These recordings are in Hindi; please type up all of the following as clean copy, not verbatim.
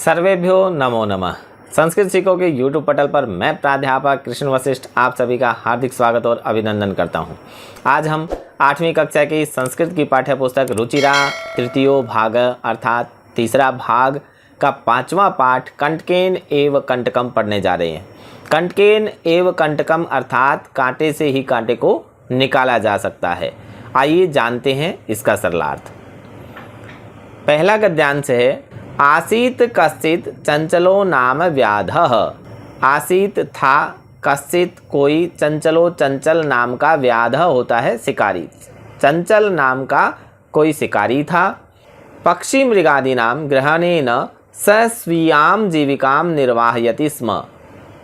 सर्वेभ्यो नमो नमः। संस्कृत सीखो के YouTube पटल पर मैं प्राध्यापक कृष्ण वशिष्ठ आप सभी का हार्दिक स्वागत और अभिनंदन करता हूं। आज हम 8वीं कक्षा की संस्कृत की पाठ्य पुस्तक रुचिरा तृतीयो भाग अर्थात तीसरा भाग का 5वां पाठ कंटकेन एव कंटकम पढ़ने जा रहे हैं। कंटकेन एव कंटकम अर्थात कांटे से ही कांटे को निकाला जा सकता है। आइए जानते हैं इसका सरलार्थ। पहला गद्यांश है आसीत कश्चित चंचलो नाम व्याधः। आसीत था कश्चित कोई, चंचलो चंचल नाम का, व्याधः होता है शिकारी। चंचल नाम का कोई शिकारी था। पक्षी मृगादि नाम ग्रहणेन स स्वीयाम जीविकाम निर्वाहयति स्म।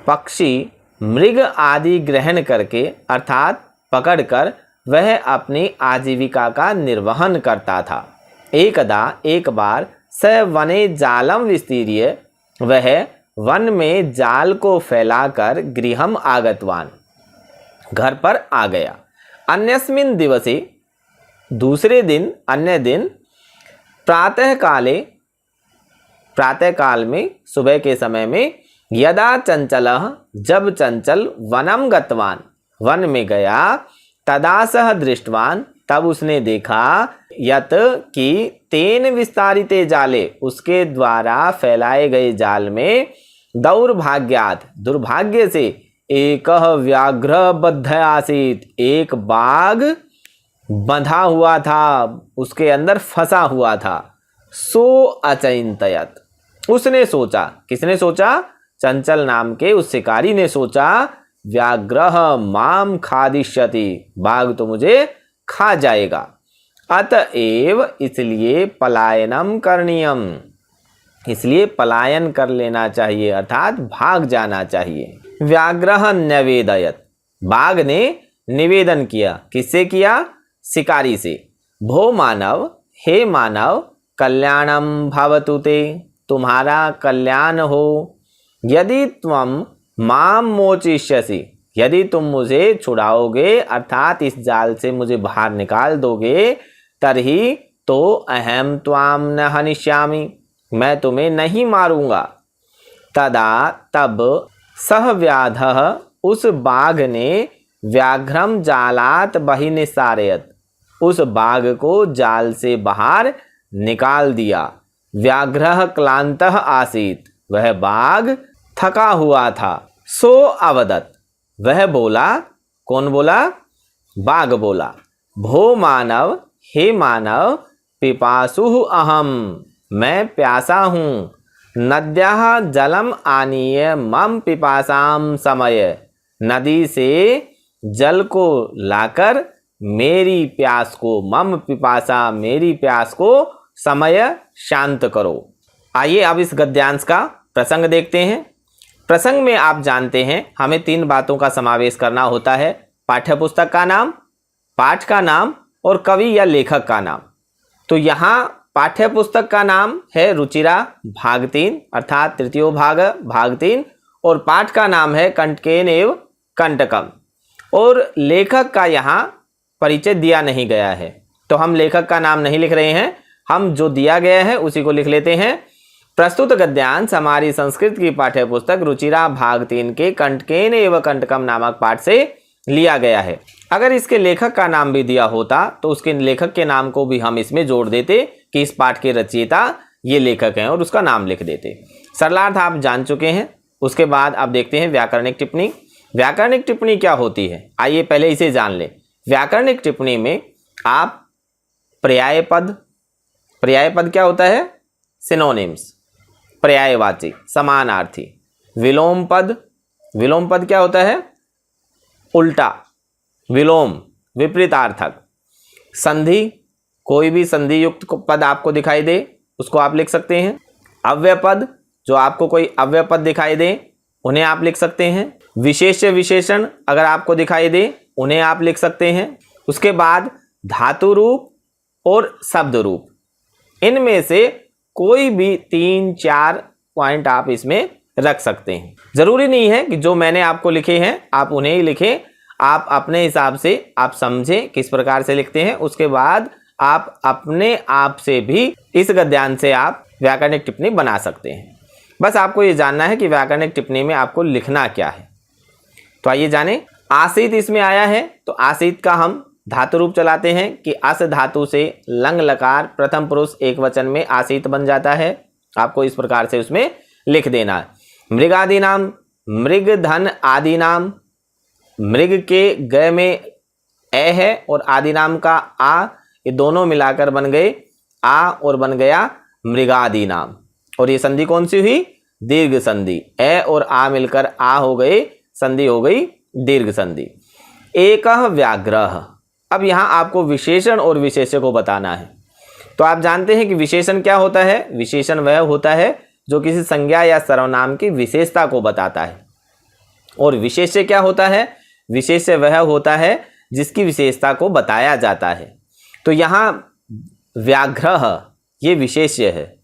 पक्षी मृग आदि ग्रहण करके अर्थात पकड़कर वह अपनी आजीविका का निर्वहन करता था। एकदा एक बार स वने जालम विस्तीर्य, वह वन में जाल को फैलाकर गृहम आगतवान, घर पर आ गया। अन्यस्मिन् दिवसे, दूसरे दिन, अन्य दिन, प्रातःकाल में, सुबह के समय में, यदा चंचलः, जब चंचल वनम गतवान, वन में गया, तदा सह दृष्टवान, तब उसने देखा, यत कि तेन विस्तारिते जाले, उसके द्वारा फैलाए गए जाल में, दौर्भाग्यात, दुर्भाग्य से, एकः व्याघ्र बद्ध आसीत, एक बाघ बंधा हुआ था, उसके अंदर फंसा हुआ था। सो अचिंतयत, उसने सोचा, किसने सोचा? चंचल नाम के उस शिकारी ने सोचा, व्याघ्रः माम खादिष्यति, बाघ तो मुझे खा जाएगा। अतएव, इसलिए पलायनम करणीयम, इसलिए पलायन कर लेना चाहिए अर्थात भाग जाना चाहिए। व्याघ्रः न्यवेदयत, बाघ ने निवेदन किया, किससे किया? शिकारी से। भो मानव, हे मानव, कल्याणम भवतु ते, तुम्हारा कल्याण हो। यदि त्वं माम मोचिष्यसि, यदि तुम मुझे छुड़ाओगे अर्थात इस जाल से मुझे बाहर निकाल दोगे, तर्हि तो अहम त्वाम न हनिष्यामि, मैं तुम्हें नहीं मारूंगा। तदा, तब, सह व्याधः, उस बाघ ने, व्याघ्रम जालात बहि निस्सारयत, उस बाघ को जाल से बाहर निकाल दिया। व्याघ्रः क्लांतः आसीत, वह बाघ थका हुआ था। सो अवदत, वह बोला, कौन बोला? बाघ बोला, भो मानव, हे मानव, पिपासुः अहम, मैं प्यासा हूँ। नद्याः जलम आनीय मम पिपासाम समय, नदी से जल को लाकर मेरी प्यास को, मम पिपासा, मेरी प्यास को, समय शांत करो। आइए अब इस गद्यांश का प्रसंग देखते हैं। प्रसंग में आप जानते हैं हमें 3 बातों का समावेश करना होता है: पाठ्यपुस्तक का नाम, पाठ का नाम और कवि या लेखक का नाम। तो यहाँ पाठ्यपुस्तक का नाम है रुचिरा भाग 3 अर्थात तृतीयो भाग भाग 3, और पाठ का नाम है कंटकेन एव कंटकम, और लेखक का यहाँ परिचय दिया नहीं गया है, तो हम लेखक का नाम नहीं लिख रहे हैं, हम जो दिया गया है उसी को लिख लेते हैं। प्रस्तुत गद्यांश हमारी संस्कृत की पाठ्य पुस्तक रुचिरा भाग 3 के कंटकेन एवं कंटकम नामक पाठ से लिया गया है। अगर इसके लेखक का नाम भी दिया होता तो उसके लेखक के नाम को भी हम इसमें जोड़ देते कि इस पाठ के रचयिता ये लेखक हैं और उसका नाम लिख देते। सरलार्थ आप जान चुके हैं। उसके बाद आप देखते हैं व्याकरणिक टिप्पणी। व्याकरणिक टिप्पणी क्या होती है, आइए पहले इसे जान ले। व्याकरणिक टिप्पणी में आप पर्याय पद क्या होता है? सिनोनिम्स, पर्यायवाची, समानार्थी। विलोम पद क्या होता है? उल्टा, विलोम, विपरीतार्थक। संधि, कोई भी संधि युक्त पद आपको दिखाई दे उसको आप लिख सकते हैं। अव्यय पद, जो आपको कोई अव्यय पद दिखाई दे उन्हें आप लिख सकते हैं। विशेष्य विशेषण अगर आपको दिखाई दे उन्हें आप लिख सकते हैं। उसके बाद धातु रूप और शब्द रूप, इनमें से कोई भी 3-4 पॉइंट आप इसमें रख सकते हैं। जरूरी नहीं है कि जो मैंने आपको लिखे हैं आप उन्हें ही लिखें, आप अपने हिसाब से आप समझें किस प्रकार से लिखते हैं। उसके बाद आप अपने आप से भी इस गद्यांश से आप व्याकरणिक टिप्पणी बना सकते हैं। बस आपको ये जानना है कि व्याकरणिक टिप्पणी में आपको लिखना क्या है। तो आइए जाने। आसीत इसमें आया है, तो आसीत का हम धातु रूप चलाते हैं कि अस धातु से लंग लकार प्रथम पुरुष एक वचन में आसीत बन जाता है। आपको इस प्रकार से उसमें लिख देना है। मृगादि नाम, मृग धन आदि नाम, मृग के ग में ए है और आदि नाम का आ, ये दोनों मिलाकर बन गए आ और बन गया मृगादि नाम। और ये संधि कौन सी हुई? दीर्घ संधि। ए और आ मिलकर आ हो गए, संधि हो गई दीर्घ संधि। एक व्याघ्रः। अब यहाँ आपको विशेषण और विशेष्य को बताना है। तो आप जानते हैं कि विशेषण क्या होता है? विशेषण वह होता है जो किसी संज्ञा या सर्वनाम की विशेषता को बताता है। और विशेष्य क्या होता है? विशेष्य वह होता है जिसकी विशेषता को बताया जाता है। तो यहाँ व्याघ्रः ये विशेष्य है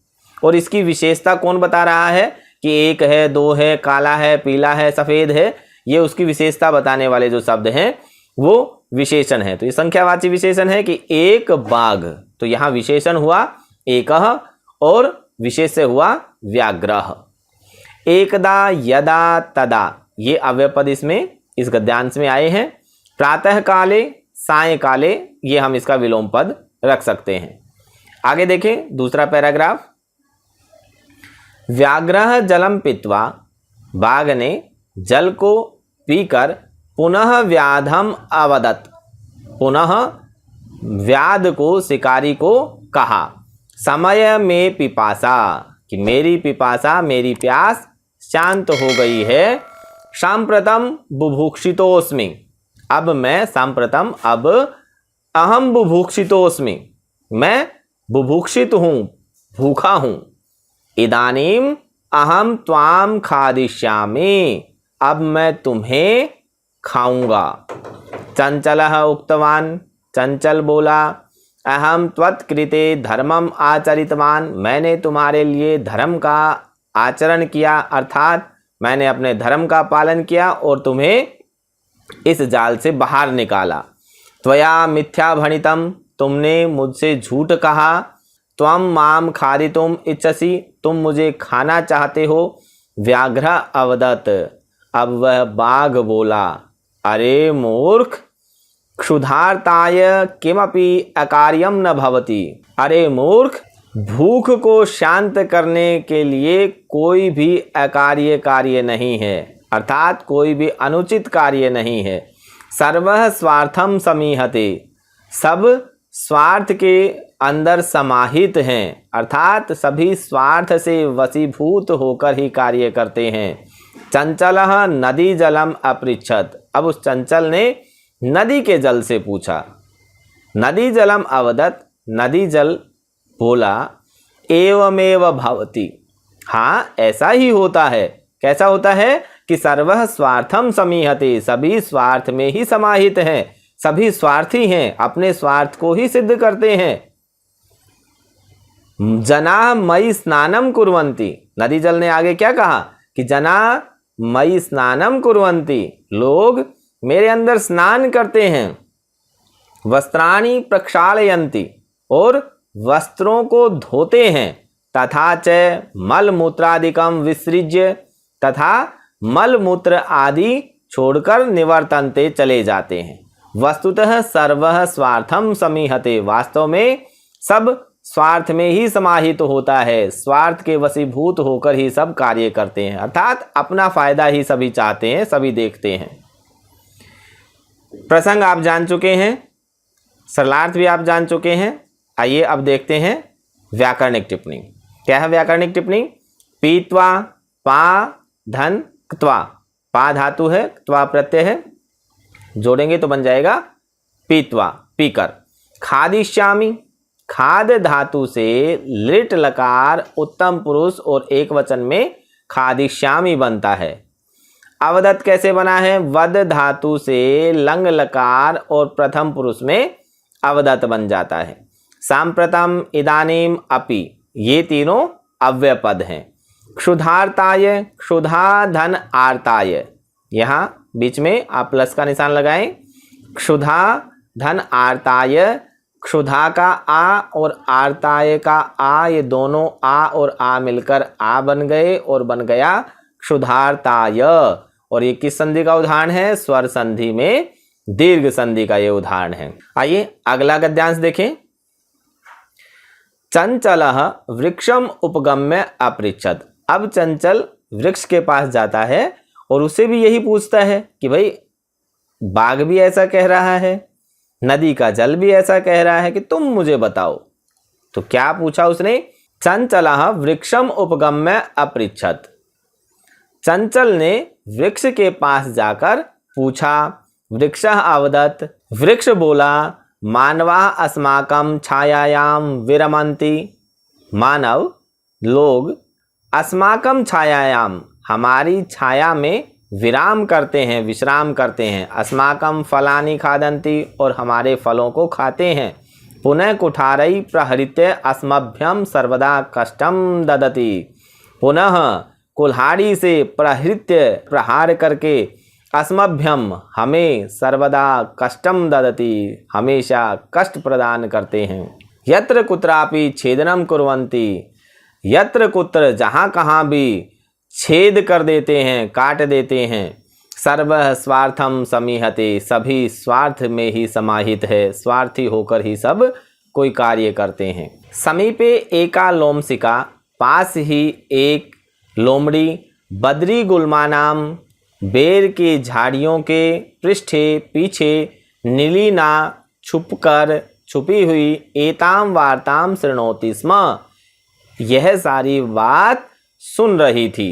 और इसकी विशेषता कौन बता रहा है कि एक है, दो है, काला है, पीला है, सफ़ेद है, ये उसकी विशेषता बताने वाले जो शब्द हैं वो विशेषण है। तो ये संख्यावाची विशेषण है कि एक बाघ, तो यहाँ विशेषण हुआ एकः और विशेष्य हुआ व्याघ्रः। एकदा, यदा, तदा ये अव्ययपद इसमें इस गद्यांश में आए हैं। प्रातः काले, सायंकाले ये हम इसका विलोम पद रख सकते हैं। आगे देखें दूसरा पैराग्राफ। व्याघ्रः जलम पीत्वा, बाघ ने जल को पीकर पुनः व्याधम अवदत्, पुनः व्याध को, शिकारी को कहा, समय में पिपासा कि मेरी पिपासा, मेरी प्यास शांत हो गई है। सांप्रतम बुभुक्षितोस्मि, अब मैं सांप्रतम, अब अहम बुभुक्षितोस्मि, मैं बुभुक्षित हूँ, भूखा हूँ। इदानीम अहम त्वाम खादिष्यामि, अब मैं तुम्हें खाऊंगा। चंचलः उक्तवान, चंचल बोला, अहम त्वत्कृते धर्मम आचरितवान, मैंने तुम्हारे लिए धर्म का आचरण किया, अर्थात मैंने अपने धर्म का पालन किया और तुम्हें इस जाल से बाहर निकाला। त्वया मिथ्या भणितम, तुमने मुझसे झूठ कहा। त्वम माम खादितुम इच्छसि, तुम मुझे खाना चाहते हो। व्याघ्र अवदत्, अब वह बाघ बोला, अरे मूर्ख, क्षुधार्ताय किमपि अकार्यम न भवति, अरे मूर्ख, भूख को शांत करने के लिए कोई भी अकार्य कार्य नहीं है, अर्थात कोई भी अनुचित कार्य नहीं है। सर्वः स्वार्थम समीहते, सब स्वार्थ के अंदर समाहित हैं, अर्थात सभी स्वार्थ से वशीभूत होकर ही कार्य करते हैं। चंचलः नदी जलम अपृच्छत, अब उस चंचल ने नदी के जल से पूछा। नदी जलम अवदत्, नदी जल बोला, एवमेव भवति, हाँ ऐसा ही होता है। कैसा होता है कि सर्वः स्वार्थम समीहते, सभी स्वार्थ में ही समाहित हैं, सभी स्वार्थी हैं, अपने स्वार्थ को ही सिद्ध करते हैं। जना मयि स्नानम कुर्वन्ति, नदी जल ने आगे क्या कहा कि जना मयि स्नानम कुर्वन्ति, लोग मेरे अंदर स्नान करते हैं। वस्त्राणि प्रक्षालयन्ति, और वस्त्रों को धोते हैं। तथा च मल मूत्रादिकम विसृज्य, तथा मल मूत्र आदि छोड़कर निवर्तन्ते चले जाते हैं। वस्तुतः सर्वः स्वार्थम समीहते, वास्तव में सब स्वार्थ में ही समाहित होता है, स्वार्थ के वशीभूत होकर ही सब कार्य करते हैं, अर्थात अपना फायदा ही सभी चाहते हैं, सभी देखते हैं। प्रसंग आप जान चुके हैं, सरलार्थ भी आप जान चुके हैं। आइए अब देखते हैं व्याकरणिक टिप्पणी। क्या है व्याकरणिक टिप्पणी? पीत्वा, पा धन क्त्वा, पा धातु है, क्त्वा प्रत्यय है, जोड़ेंगे तो बन जाएगा पीत्वा, पीकर। खादिष्यामि, खाद धातु से लिट लकार उत्तम पुरुष और एक वचन में खादिष्यामि बनता है। अवदत् कैसे बना है? वद धातु से लंग लकार और प्रथम पुरुष में अवदत् बन जाता है। सांप्रतम, इदानीम, अपि, ये तीनों अव्यय पद हैं। क्षुधार्ताय, क्षुधा धन आर्ताय, यहाँ बीच में आप प्लस का निशान लगाएं। क्षुधा धन आर्ताय क्षुधा का आ और आर्ताय का आ, ये दोनों आ और आ मिलकर आ बन गए और बन गया क्षुधार्ताय। और ये किस संधि का उदाहरण है? स्वर संधि में दीर्घ संधि का ये उदाहरण है। आइए अगला गद्यांश देखें। चंचलः वृक्षम उपगम्य अपृच्छत। अब चंचल वृक्ष के पास जाता है और उससे भी यही पूछता है कि भाई बाघ भी ऐसा कह रहा है, नदी का जल भी ऐसा कह रहा है कि तुम मुझे बताओ। तो क्या पूछा उसने? चंचलः वृक्षम उपगम्य अपृच्छत। चंचल ने वृक्ष के पास जाकर पूछा। वृक्षः अवदत्, वृक्ष बोला, मानवाः अस्माकं छायायां विरमन्ति। मानव लोग अस्माकं छायायां, हमारी छाया में विराम करते हैं, विश्राम करते हैं। अस्माकं फलानि खादन्ति, और हमारे फलों को खाते हैं। पुनः कुठारै प्रहृत्य अस्मभ्यं सर्वदा कष्टं ददति। पुनः कुल्हाड़ी से प्रहृत्य प्रहार करके अस्मभ्यम हमें सर्वदा कष्टम ददति, हमेशा कष्ट प्रदान करते हैं। यत्र कुत्रापि छेदनम कुर्वन्ति, यत्र कुत्र जहाँ कहाँ भी छेद कर देते हैं, काट देते हैं। सर्व स्वार्थम समीहते, सभी स्वार्थ में ही समाहित है, स्वार्थी होकर ही सब कोई कार्य करते हैं। समीपे एका लोमसिका, पास ही एक लोमड़ी, बद्री गुल्मानाम, बेर की झाड़ियों के पृष्ठे पीछे, नीलिना छुपकर छुपी हुई, एताम वार्ताम शृणोति स्म, यह सारी बात सुन रही थी।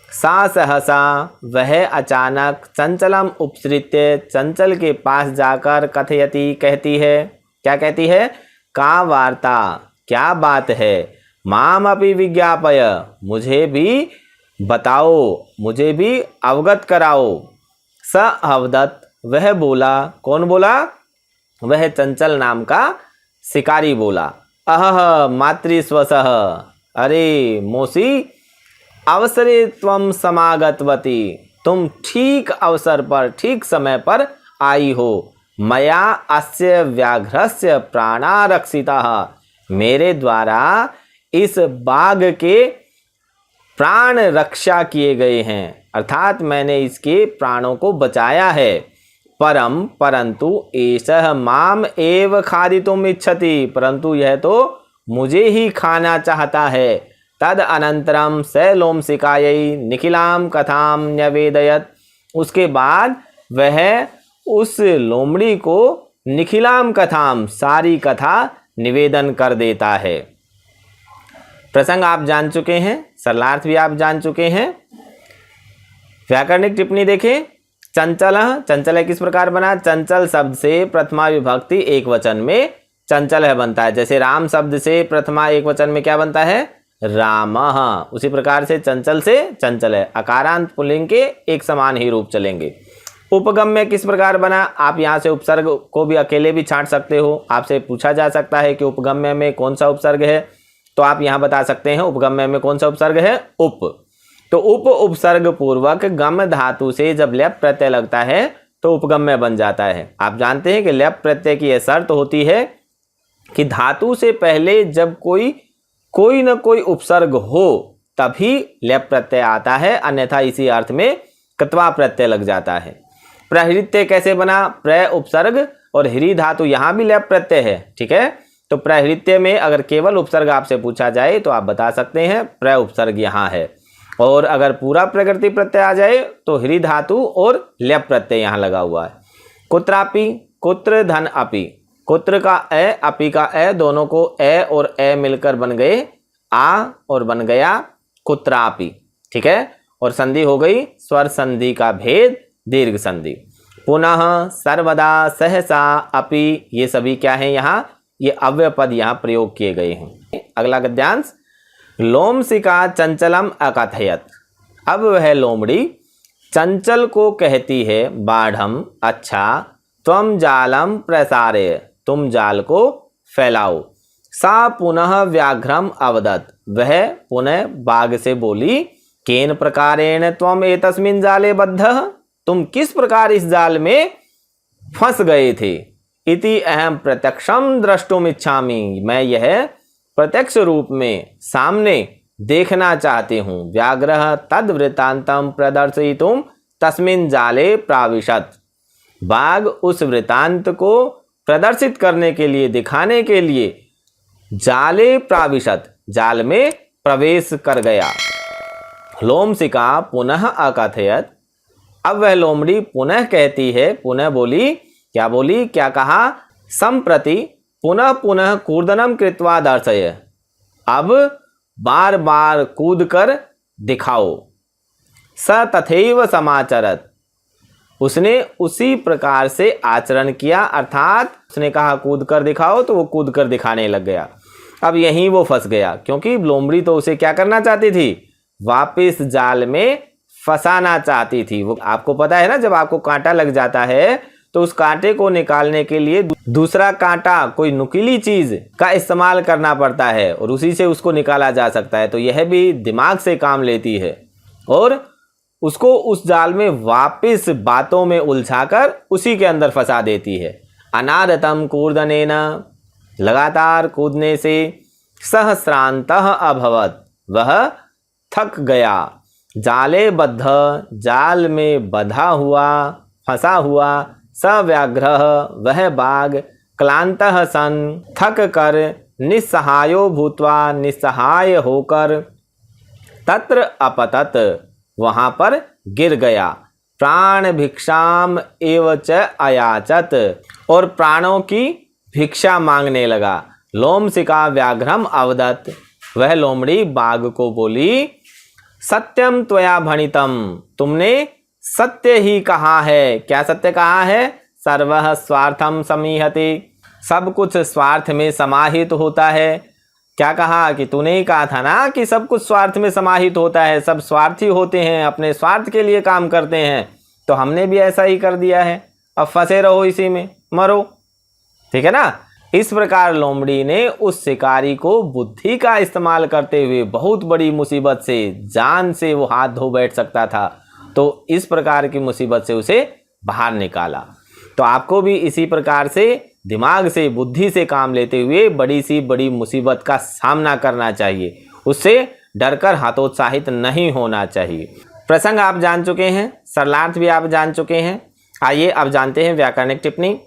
सा सहसा, वह अचानक, चंचलम उपसृत्य, चंचल के पास जाकर कथयति, कहती है। क्या कहती है? का वार्ता, क्या बात है? माम अपि विज्ञापय, मुझे भी बताओ, मुझे भी अवगत कराओ। स अवदत्, वह बोला। कौन बोला? वह चंचल नाम का शिकारी बोला। अहह मातृस्वसः, अरे मौसी, अवसरे त्वं समागतवती, तुम ठीक अवसर पर, ठीक समय पर आई हो। मया अस्य व्याघ्रस्य प्राणारक्षितः, मेरे द्वारा इस बाघ के प्राण रक्षा किए गए हैं, अर्थात मैंने इसके प्राणों को बचाया है। परंतु एषः माम एव खादितुम इच्छति, परंतु यह तो मुझे ही खाना चाहता है। तद अनंतरम स लोमसिकायै निखिलाम कथाम न्यवेदयत्, उसके बाद वह उस लोमड़ी को निखिलाम कथाम, सारी कथा निवेदन कर देता है। प्रसंग आप जान चुके हैं, सरलार्थ भी आप जान चुके हैं। व्याकरणिक टिप्पणी देखें। चंचल, चंचल किस प्रकार बना? चंचल शब्द से प्रथमा विभक्ति एक वचन में चंचल है बनता है। जैसे राम शब्द से प्रथमा एक वचन में क्या बनता है? रामः। उसी प्रकार से चंचल से चंचल है, अकारांत पुल्लिंग के एक समान ही रूप चलेंगे। उपगम्य किस प्रकार बना? आप यहाँ से उपसर्ग को भी अकेले भी छांट सकते हो। आपसे पूछा जा सकता है कि उपगम्य में कौन सा उपसर्ग है, तो आप यहाँ बता सकते हैं उपगम्य में कौन सा उपसर्ग है? उप। तो उप उपसर्ग पूर्वक गम धातु से जब लेप प्रत्यय लगता है तो उपगम्य बन जाता है। आप जानते हैं कि लेप प्रत्यय की यह शर्त होती है कि धातु से पहले जब कोई न कोई उपसर्ग हो तभी लेप प्रत्यय आता है, अन्यथा इसी अर्थ में कृत्वा प्रत्यय लग जाता है। प्रहृत्य कैसे बना? प्र उपसर्ग और ह्री धातु, यहाँ भी लेप प्रत्यय है, ठीक है। तो प्रहृत्य में अगर केवल उपसर्ग आपसे पूछा जाए तो आप बता सकते हैं प्र उपसर्ग यहाँ है, और अगर पूरा प्रकृति प्रत्यय आ जाए तो ह्री धातु और लेप प्रत्यय यहाँ लगा हुआ है। कुत्रापि, कुत्र धन अपि, कुत्र का ए, अपि का ए, दोनों को ए और ए मिलकर बन गए आ और बन गया कुत्रापि, ठीक है। और संधि हो गई स्वर संधि का भेद दीर्घ संधि। पुनः, सर्वदा, सहसा, अपि, ये सभी क्या है यहाँ? ये अव्यय पद यहाँ प्रयोग किए गए हैं। अगला गद्यांश। लोमसिका चंचलम अकथयत। अब वह लोमड़ी चंचल को कहती है, बाढ़म, अच्छा, त्वम जालम प्रसारय, तुम जाल को फैलाओ। सा पुनः व्याघ्रम अवदत्, वह पुनः बाघ से बोली, केन प्रकारेण त्वम एतस्मिन् जाले बद्धः, तुम किस प्रकार इस जाल में फंस गए थे? इति अहम प्रत्यक्षम द्रष्टुम इच्छामि, मैं यह प्रत्यक्ष रूप में सामने देखना चाहती हूँ। व्याघ्रः तद वृत्तांतम प्रदर्शयितुम तस्मिन् जाले प्राविशत, बाघ उस वृत्तांत को प्रदर्शित करने के लिए, दिखाने के लिए जाले प्राविशत, जाल में प्रवेश कर गया। लोमशिका पुनः अकथयत, अब वह लोमड़ी पुनः कहती है, पुनः बोली, क्या बोली, क्या कहा, संप्रति पुनः पुनः कूर्दनम कृत्वा दर्शय, अब बार बार कूद कर दिखाओ। स तथैव समाचरत, उसने उसी प्रकार से आचरण किया, अर्थात उसने कहा कूद कर दिखाओ तो वो कूद कर दिखाने लग गया। अब यहीं वो फंस गया, क्योंकि लोमड़ी तो उसे क्या करना चाहती थी, वापस जाल में फंसाना चाहती थी। वो आपको पता है ना, जब आपको कांटा लग जाता है तो उस कांटे को निकालने के लिए दूसरा कांटा, कोई नुकीली चीज का इस्तेमाल करना पड़ता है और उसी से उसको निकाला जा सकता है। तो यह भी दिमाग से काम लेती है और उसको उस जाल में वापस बातों में उलझाकर उसी के अंदर फंसा देती है। अनारतम कूर्दनेन, लगातार कूदने से, सहस्रांतः अभवत, वह थक गया। जाले बद्ध, जाल में बंधा हुआ, फंसा हुआ, सव्याघ्रः, वह बाघ, क्लांतः सन, थक कर, निस्सहायो भूत्वा, निस्सहाय होकर, तत्र अपतत, वहां पर गिर गया। प्राण भिक्षाम एव च अयाचत, और प्राणों की भिक्षा मांगने लगा। लोमशिका व्याघ्रम अवदत, वह लोमड़ी बाघ को बोली, सत्यम त्वया भणितम, तुमने सत्य ही कहा है। क्या सत्य कहा है? सर्वः स्वार्थम समीहते, सब कुछ स्वार्थ में समाहित होता है। क्या कहा कि तूने ही कहा था ना कि सब कुछ स्वार्थ में समाहित होता है, सब स्वार्थी होते हैं, अपने स्वार्थ के लिए काम करते हैं। तो हमने भी ऐसा ही कर दिया है, अब फंसे रहो इसी में, मरो। ठीक है ना। इस प्रकार लोमड़ी ने उस शिकारी को बुद्धि का इस्तेमाल करते हुए बहुत बड़ी मुसीबत से, जान से वो हाथ धो बैठ सकता था, तो इस प्रकार की मुसीबत से उसे बाहर निकाला। तो आपको भी इसी प्रकार से दिमाग से, बुद्धि से काम लेते हुए बड़ी सी बड़ी मुसीबत का सामना करना चाहिए, उससे डरकर हतोत्साहित नहीं होना चाहिए। प्रसंग आप जान चुके हैं, सरलार्थ भी आप जान चुके हैं। आइए अब जानते हैं व्याकरणिक टिप्पणी।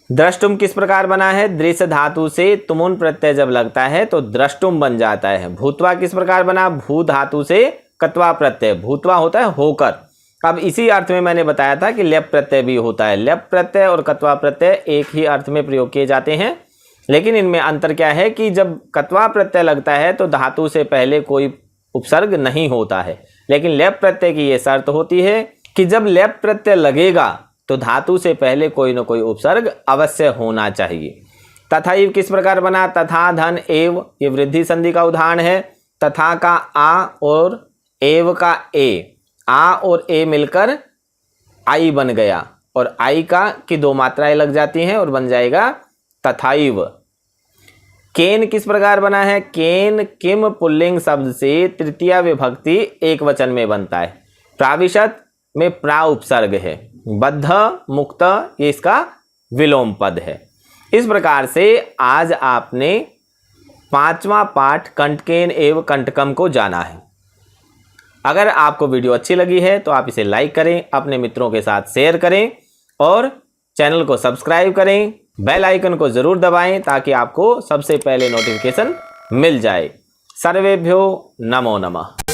द्रष्टुम किस प्रकार बना है? दृश्य धातु से तुमुन प्रत्यय जब लगता है तो द्रष्टुम बन जाता है। भूत्वा किस प्रकार बना? भू धातु से कत्वा प्रत्यय, भूत्वा होता है होकर। अब इसी अर्थ में मैंने बताया था कि लेप प्रत्यय भी होता है। लेप प्रत्यय और कत्वा प्रत्यय एक ही अर्थ में प्रयोग किए जाते हैं, लेकिन इनमें अंतर क्या है कि जब कत्वा प्रत्यय लगता है तो धातु से पहले कोई उपसर्ग नहीं होता है, लेकिन लेप प्रत्यय की ये शर्त होती है कि जब लेप प्रत्यय लगेगा तो धातु से पहले कोई न कोई उपसर्ग अवश्य होना चाहिए। तथा इव किस प्रकार बना? तथा धन एव, ये वृद्धि संधि का उदाहरण है। तथा का आ और एव का ए, आ और ए मिलकर आई बन गया, और आई का की दो मात्राएं लग जाती हैं और बन जाएगा तथाइव। केन किस प्रकार बना है? केन किम पुल्लिंग शब्द से तृतीया विभक्ति एक वचन में बनता है। प्राविशत में प्रा उपसर्ग है। बद्ध मुक्त ये इसका विलोम पद है। इस प्रकार से आज आपने पांचवा पाठ कंटकेन एवं कंटकम को जाना है। अगर आपको वीडियो अच्छी लगी है तो आप इसे लाइक करें, अपने मित्रों के साथ शेयर करें और चैनल को सब्सक्राइब करें। बेल आइकन को जरूर दबाएं ताकि आपको सबसे पहले नोटिफिकेशन मिल जाए। सर्वेभ्यो नमो नमः।